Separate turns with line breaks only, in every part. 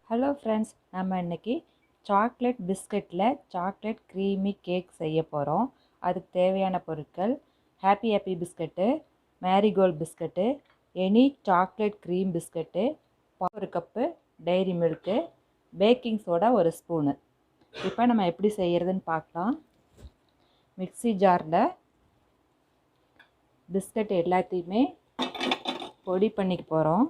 Hello friends, நம்ம இன்றைக்கி chocolate பிஸ்கட்டில் சாக்லேட் க்ரீமி கேக் செய்ய போகிறோம். அதுக்கு தேவையான பொருட்கள்: happy biscuit, marigold biscuit, any chocolate cream biscuit, ஒரு cup dairy milk, baking soda ஒரு ஸ்பூனு. இப்போ நம்ம எப்படி செய்கிறதுன்னு பார்க்கலாம். மிக்ஸி ஜாரில் பிஸ்கட் எல்லாத்தையுமே பொடி பண்ணிக்க போகிறோம்.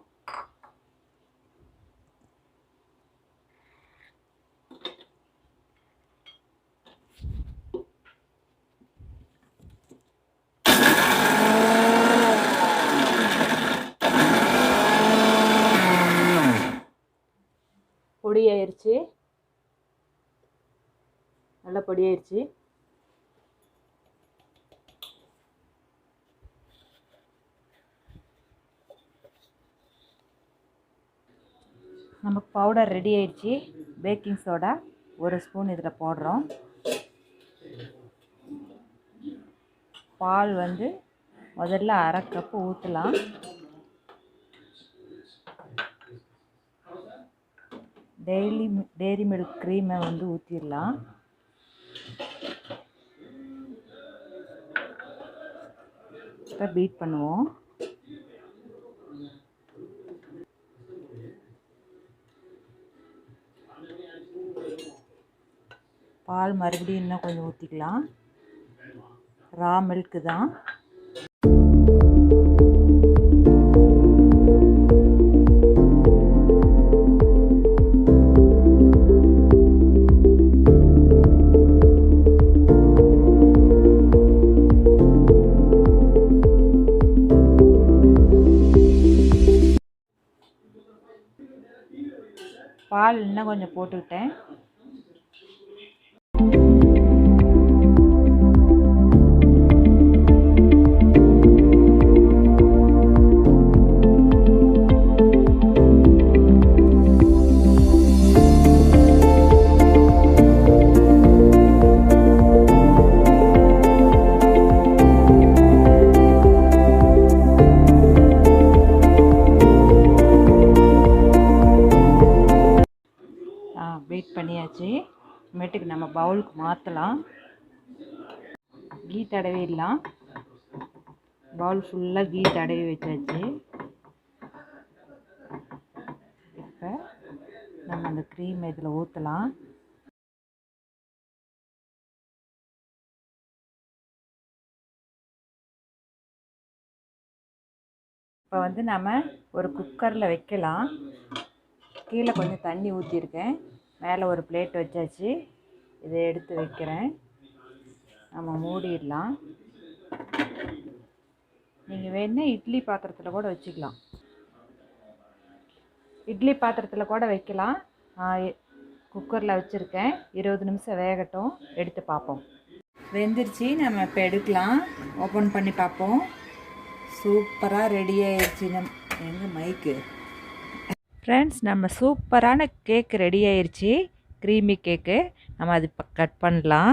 பொடியாயிருச்சு, நல்லா பொடியாயிருச்சு. நமக்கு பவுடர் ரெடி ஆயிடுச்சு. பேக்கிங் சோடா ஒரு ஸ்பூன் இதில் போடுறோம். பால் முதல்ல அரை கப்பு ஊற்றலாம். டெய்ரி மில்க் க்ரீமை ஊற்றிடலாம். இப்போ பீட் பண்ணுவோம். பால் மறுபடியும் இன்னும் கொஞ்சம் ஊற்றிக்கலாம். ரா மில்க்கு தான். பால் இன்னும் கொஞ்சம் போட்டுக்கிட்டேன். வெயிட் பண்ணியாச்சு. இனிமேட்டுக்கு நம்ம பவுலுக்கு மாற்றலாம். கீ தடவிடலாம். பவுல் ஃபுல்லாக கீ தடவி வச்சாச்சு. இப்போ நம்ம அந்த க்ரீம் இதில் ஊற்றலாம். இப்போ நம்ம ஒரு குக்கரில் வைக்கலாம். கீழே கொஞ்சம் தண்ணி ஊற்றிருக்கேன். மேலே ஒரு பிளேட் வச்சாச்சு. இதை எடுத்து வைக்கிறேன். நம்ம மூடிடலாம். நீங்கள் வேணால் இட்லி பாத்திரத்தில் கூட வச்சுக்கலாம். இட்லி பாத்திரத்தில் கூட வைக்கலாம். குக்கரில் வச்சுருக்கேன். 20 நிமிஷம் வேகட்டும். எடுத்து பார்ப்போம். வெந்துருச்சு. நம்ம இப்போ எடுக்கலாம். ஓப்பன் பண்ணி பார்ப்போம். சூப்பராக ரெடி ஆயிடுச்சு. எங்கள் மைக்கு ஃப்ரெண்ட்ஸ், நம்ம சூப்பரான கேக் ரெடி ஆயிடுச்சு. க்ரீமி கேக்கு. நம்ம அது இப்போ கட் பண்ணலாம்.